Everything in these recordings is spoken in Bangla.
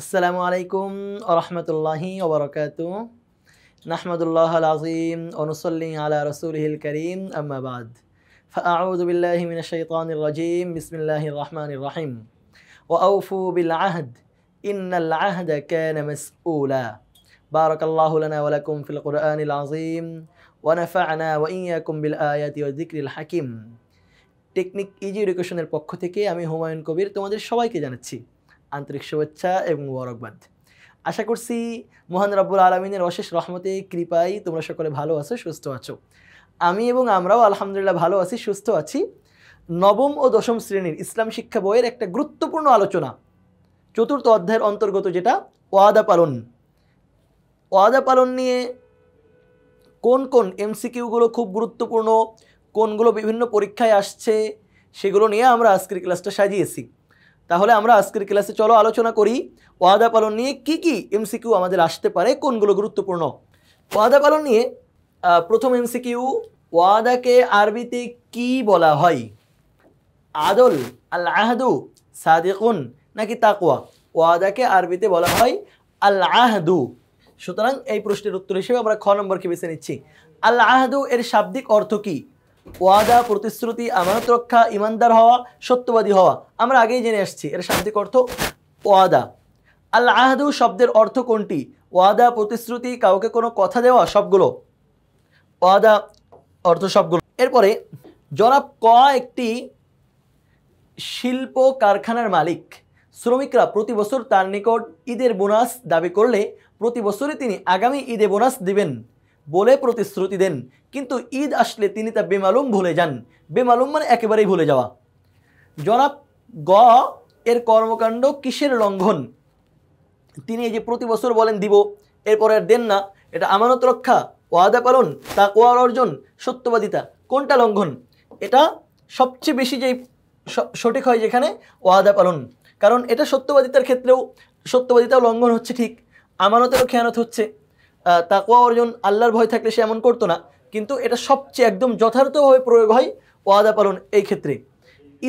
আসসালামু আলাইকুম ওয়া রাহমাতুল্লাহি ওয়া বারাকাতুহু নাহমাদুল্লাহাল আযীম ওয়া নুসাল্লি আলা রাসূলিহিল কারীম আম্মা বা'দ ফাআউযু বিল্লাহি মিনাশ শাইতানির রাজীম বিসমিল্লাহির রাহমানির রাহিম ওয়া আওফু বিল আহদ ইন্নাল আহদা কানা মাসউলা বারাকাল্লাহু লানা ওয়া লাকুম ফিল কুরআনিল আযীম ওয়া নাফা'না ওয়া ইয়্যাকুম বিল আয়াতি ওয়া যিকরিল হাকীম। টেকনিক ইজি এডুকেশনের পক্ষ থেকে আমি হুমায়ুন কবির তোমাদের সবাইকে জানাচ্ছি আন্তরিক শুভেচ্ছা এবং মোবারকবাদ। আশা করছি মহান রব্বুল আলামিনের অশেষ রহমতে কৃপায় তোমরা সকলে ভালো আছো, সুস্থ আছো। আমি এবং আমরাও আলহামদুলিল্লাহ ভালো আছি, সুস্থ আছি। নবম ও দশম শ্রেণীর ইসলাম শিক্ষা বইয়ের একটা গুরুত্বপূর্ণ আলোচনা, চতুর্থ অধ্যায়ের অন্তর্গত, যেটা ওয়াদা পালন। ওয়াদা পালন নিয়ে কোন কোন এমসিকিউগুলো খুব গুরুত্বপূর্ণ, কোনগুলো বিভিন্ন পরীক্ষায় আসছে, সেগুলো নিয়ে আমরা আজকের ক্লাসটা সাজিয়েছি। তাহলে আমরা আজকের ক্লাসে চলো আলোচনা করি ওয়াদা পালন নিয়ে কি কি এমসিকিউ আমাদের আসতে পারে, কোনগুলো গুরুত্বপূর্ণ। ওয়াদা পালন নিয়ে প্রথম এমসিকিউ, ওয়াদাকে আরবিতে কি বলা হয়? আদল, আল আহদু, সাদিকুন নাকি তাকওয়া? ওয়াদাকে আরবিতে বলা হয় আল আহদু। সুতরাং এই প্রশ্নের উত্তর হিসেবে আমরা খ নম্বরকে বেছে নিচ্ছি। আল আহদু এর শাব্দিক অর্থ কি? ওয়াদা, প্রতিশ্রুতি, আমানত রক্ষা, ইমানদার হওয়া, সত্যবাদী হওয়া। আমরা আগেই জেনে আসছি এর শাব্দিক অর্থ ওয়াদা। আল আহদু শব্দের অর্থ কোনটি? ওয়াদা, প্রতিশ্রুতি, কাউকে কোনো কথা দেওয়া, সবগুলো। ওয়াদা অর্থ সবগুলো। এরপরে জনাব ক একটি শিল্প কারখানার মালিক। শ্রমিকরা প্রতি বছর তার নিকট ঈদের বোনাস দাবি করলে প্রতি বছরই তিনি আগামী ঈদে বোনাস দিবেন বলে প্রতিশ্রুতি দেন, কিন্তু ঈদ আসলে তিনি তা বেমালুম ভুলে যান। বেমালুম মানে একেবারেই ভুলে যাওয়া। জনাব গ এর কর্মকাণ্ড কিসের লঙ্ঘন? তিনি এই যে প্রতি বছর বলেন দিব, এরপর আর দেন না, এটা আমানত রক্ষা, ওয়াদা পালন, তাকওয়া অর্জন, সত্যবাদিতা, কোনটা লঙ্ঘন? এটা সবচেয়ে বেশি যেই সঠিক হয় যেখানে ওয়াদা পালন, কারণ এটা সত্যবাদিতার ক্ষেত্রেও সত্যবাদিতাও লঙ্ঘন হচ্ছে, ঠিক আমানতেরও খেয়ানত হচ্ছে। তাকওয়া অর্জন, আল্লাহর ভয় থাকলে সে এমন করতো না, কিন্তু এটা সবচেয়ে একদম যথার্থভাবে প্রয়োগ হয় ওয়াদা পালন এই ক্ষেত্রে।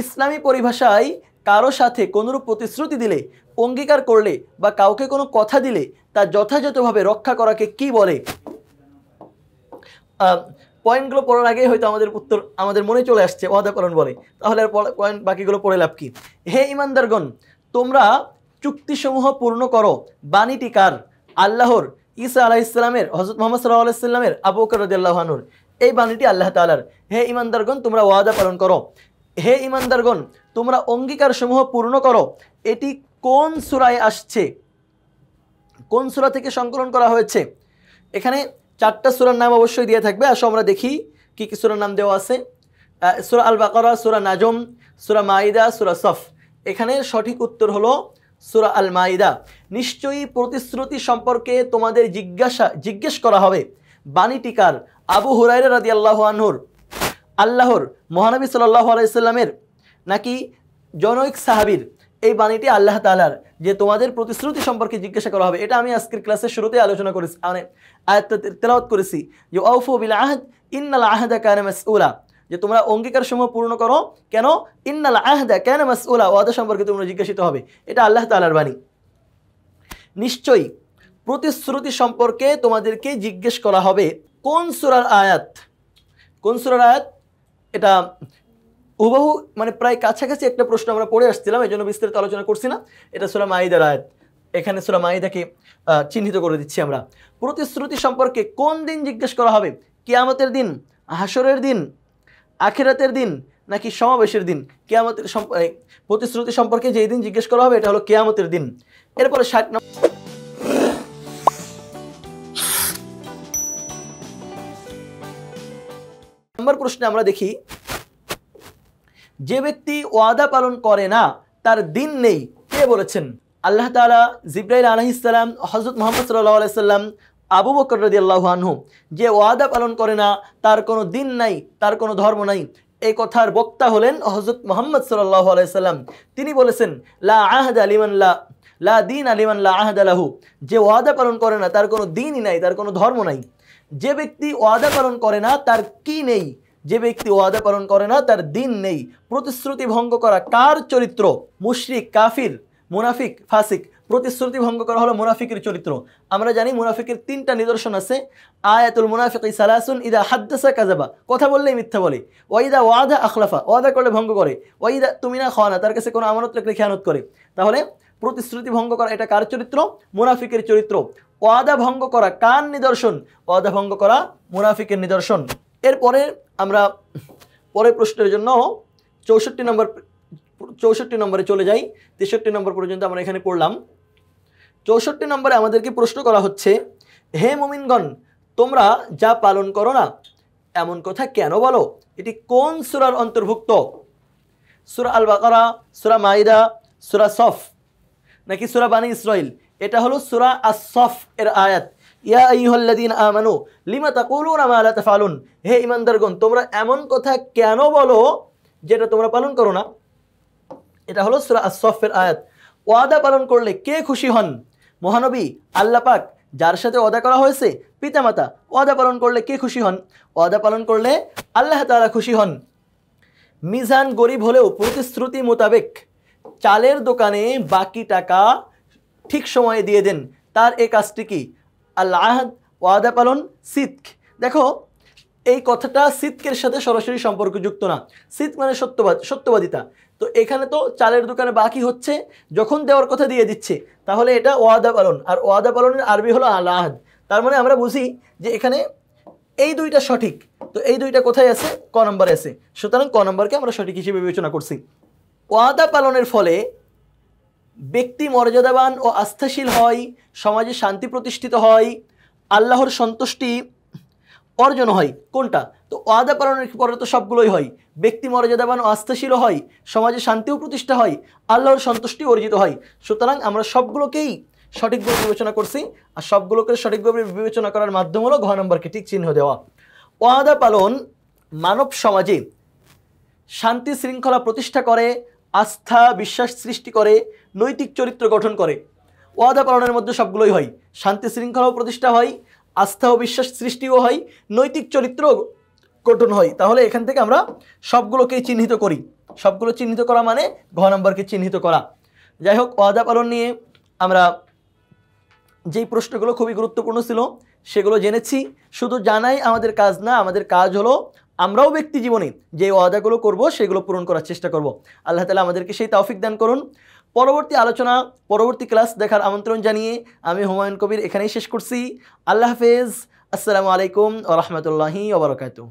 ইসলামী পরিভাষায় কারো সাথে কোনোরূপ প্রতিশ্রুতি দিলে, অঙ্গীকার করলে বা কাউকে কোনো কথা দিলে তা যথাযথভাবে রক্ষা করাকে কি বলে? পয়েন্টগুলো পড়ার আগেই হয়তো আমাদের উত্তর আমাদের মনে চলে আসছে, ওয়াদা পালন বলে। তাহলে আর পয়েন্ট বাকিগুলো পড়ে লাভ কি? হে ইমানদারগণ, তোমরা চুক্তিসমূহ পূর্ণ করো। বাণীটি কার? আল্লাহর, ঈসা আলাইহিস সালামের, হযরত মুহাম্মদ সাল্লাল্লাহু আলাইহি সাল্লামের, আবু বকর রাদিয়াল্লাহু আনহুর। এই বাণীটি আল্লাহ তাআলার। হে ইমানদারগণ, তোমরা ওয়াদা পালন করো। হে ইমানদারগণ, তোমরা অঙ্গীকারসমূহ পূর্ণ করো। এটি কোন সূরায় আসছে? কোন সূরা থেকে সংকলন করা হয়েছে? এখানে চারটা সূরার নাম অবশ্যই দিয়ে থাকবে। আসো আমরা দেখি কি কি সূরার নাম দেওয়া আছে। সূরা আল বাকারা, সূরা নাজম, সূরা মাইদা, সূরা সফ। এখানে সঠিক উত্তর হলো সূরা আল মাইদা। নিশ্চয়ই প্রতিশ্রুতি সম্পর্কে তোমাদের জিজ্ঞেস করা হবে। বাণীটি কার? আবু হুরায়রা রাদিয়াল্লাহু আনহুর, আল্লাহর, মহানবী সাল্লাল্লাহু আলাইহি সাল্লামের নাকি জনৈক সাহাবীর? এই বাণীটি আল্লাহ তাআলার, যে তোমাদের প্রতিশ্রুতি সম্পর্কে জিজ্ঞাসা করা হবে। এটা আমি আজকের ক্লাসের শুরুতে আলোচনা করেছি, মানে আয়াতটা তেলাওয়াত করেছি, যে আউফু বিল আহদ ইন্নাল আহদা কানা মাসউলা, যে তোমরা অঙ্গীকার সমূহ পূর্ণ করো। কেন? ইন্নাল আহদা কানা মাসউলা, ওয়াদা সম্পর্কে তোমরা জিজ্ঞাসিত হবে। এটা আল্লাহ তাআলার বাণী। নিশ্চয়ই প্রতিশ্রুতি সম্পর্কে তোমাদেরকে জিজ্ঞেস করা হবে। কোন সূরার আয়াত? কোন সূরার আয়াত? এটা হুবহু মানে প্রায় কাছাকাছি একটা প্রশ্ন আমরা পড়ে আসছিলাম, এই জন্য বিস্তারিত আলোচনা করছি না। এটা সূরা মাইদার আয়াত। এখানে সূরা মাইদাকে চিহ্নিত করে দিচ্ছি আমরা। প্রতিশ্রুতি সম্পর্কে কোন দিন জিজ্ঞেস করা হবে? কিয়ামতের দিন, হাসরের দিন, আখিরাতের দিন নাকি সমাবেশের দিন? কিয়ামতের প্রতিশ্রুতি সম্পর্কে যেই দিন জিজ্ঞেস করা হবে এটা হলো কিয়ামতের দিন। এরপরে 60 নম্বর প্রশ্নে আমরা দেখি, যে ব্যক্তি ওয়াদা পালন করে না তার দিন নেই, কে বলেছেন? আল্লাহ তাআলা, জিবরাইল আলাইহিস সালাম, হযরত মুহাম্মদ সাল্লাল্লাহু আলাইহি সাল্লাম, আবু বকর রাদিয়াল্লাহু আনহু। যে ওয়াদা পালন করে না তার কোনো দিন নাই, তার কোনো ধর্ম নাই। এই কথার বক্তা হলেন হযরত মুহাম্মদ সাল্লাল্লাহু আলাইহি সাল্লাম। তিনি বলেছেন, লা আহদা লিমান লা দীন লিমান লা আহদা লাহু। যে ওয়াদা পালন করে না তার কোনো দিনই নাই, তার কোনো ধর্ম নাই। যে ব্যক্তি ওয়াদা পালন করে না তার কি নেই? যে ব্যক্তি ওয়াদা পালন করে না তার দিন নেই। প্রতিশ্রুতি ভঙ্গ করা কার চরিত্র? মুশরিক, কাফির, মুনাফিক, ফাসিক। প্রতিশ্রুতি ভঙ্গ করা হলো মুনাফিকের চরিত্র। আমরা জানি মুনাফিকের 3টা নিদর্শন আছে। আয়াতুল মুনাফিকি সালাসুন, ইদা হাদ্দাসা কাযাবা, কথা বললেই মিথ্যা বলে, ওয়াইদা ওয়াদা আখলাফা, ওয়াদা করলে ভঙ্গ করে, ওয়াইদা তুমিনা খানা, তার কাছে কোনো আমানত রাখলে খেয়ানত করে। তাহলে প্রতিশ্রুতি ভঙ্গ করা এটা কার চরিত্র? মুনাফিকের চরিত্র। ওয়াদা ভঙ্গ করা কার নিদর্শন? ওয়াদা ভঙ্গ করা মুনাফিকের নিদর্শন। এরপরে আমরা পরের প্রশ্নের জন্য 64 নম্বরে চলে যাই। 63 নম্বর পর্যন্ত আমরা এখানে পড়লাম। 64 নম্বরে আমাদেরকে প্রশ্ন করা হচ্ছে, হে মুমিনগণ, তোমরা যা পালন করো না এমন কথা কেন বলো? এটি কোন সূরার অন্তর্ভুক্ত? সূরা আল বাকারা, সূরা মাইদা, সূরা সফ, নাকি সূরা বানী ইসরাইল? এটা হলো সূরা আস-সফ এর আয়াত। ইয়া আইয়ুহাল্লাযীনা আমানু লিমা তাকুলুনা মা লা তাফআলুন, হে ঈমানদারগণ, তোমরা এমন কথা কেন বলো যেটা তোমরা পালন করো না? এটা হলো সূরা আস-সফ এর আয়াত। ওয়াদা পালন করলে কে খুশি হন? মহানবী, আল্লাহ পাক, যার সাথে ওয়াদা করা হয়েছে, পিতামাতা। ওয়াদা পালন করলে কে খুশি হন? ওয়াদা পালন করলে আল্লাহ তাআলা খুশি হন। মিজান গরিব হলেও প্রতিশ্রুতি মোতাবেক চালের দোকানে বাকি টাকা ঠিক সময়ে দিয়ে দেন, তার এই কাজটি কি? আল আহদ, ওয়াদা পালন, সিদক। দেখো, এই কথাটা সিদকের সাথে সরাসরি সম্পর্কযুক্ত না। সিদক মানে সত্যবাদিতা। তো এখানে তো চালের দোকানে বাকি হচ্ছে, যখন দেওয়ার কথা দিয়ে দিচ্ছে, তাহলে এটা ওয়াদা পালন। আর ওয়াদা পালনের আরবি হলো আল আহদ। তার মানে আমরা বুঝি যে এখানে এই দুইটা সঠিক। তো এই দুইটা কোথায় আছে? ক নম্বরে আছে। সুতরাং ক নম্বরকে আমরা সঠিক হিসেবে বিবেচনা করছি। ওয়াদা পালনের ফলে ব্যক্তি মর্যাদাবান ও আস্থাশীল হয়, সমাজে শান্তি প্রতিষ্ঠিত হয়, আল্লাহর সন্তুষ্টি অর্জন হয়। কোনটা? তো ওয়াদা পালনের পরে তো সবগুলোই হয়। ব্যক্তি মর্যাদাবান ও আস্থাশীল হয়, সমাজে শান্তিও প্রতিষ্ঠা হয়, আল্লাহর সন্তুষ্টি অর্জিত হয়। সুতরাং আমরা সবগুলোকেই সঠিকভাবে বিবেচনা করছি। আর সবগুলোকে সঠিকভাবে বিবেচনা করার মাধ্যম হলো ঘ নম্বরকে ঠিক চিহ্ন দেওয়া। ওয়াদা পালন মানব সমাজে শান্তি শৃঙ্খলা প্রতিষ্ঠা করে, আস্থা বিশ্বাস সৃষ্টি করে, নৈতিক চরিত্র গঠন করে। ওয়াদা পালনের মধ্যে সবগুলোই হয়। শান্তি শৃঙ্খলাও প্রতিষ্ঠা হয়, আস্থা ও বিশ্বাস সৃষ্টিও হয়, নৈতিক চরিত্র গঠন হয়। তাহলে এখান থেকে আমরা সবগুলোকেই চিহ্নিত করি। সবগুলো চিহ্নিত করা মানে ঘ নম্বরকে চিহ্নিত করা। যাই হোক, ওয়াদা পালন নিয়ে আমরা যেই প্রশ্নগুলো খুবই গুরুত্বপূর্ণ ছিল সেগুলো জেনেছি। শুধু জানাই আমাদের কাজ না, আমাদের কাজ হলো আমরাও ব্যক্তি জীবনে যে ওয়াদাগুলো করব সেগুলো পূরণ করার চেষ্টা করব। আল্লাহ তাআলা আমাদেরকে সেই তৌফিক দান করুন। পরবর্তী আলোচনা, পরবর্তী ক্লাস দেখার আমন্ত্রণ জানিয়ে আমি হুমায়ুন কবির এখানেই শেষ করছি। আল্লাহ হাফেজ। আসসালামু আলাইকুম ওয়া রাহমাতুল্লাহি ওয়া বারাকাতুহু।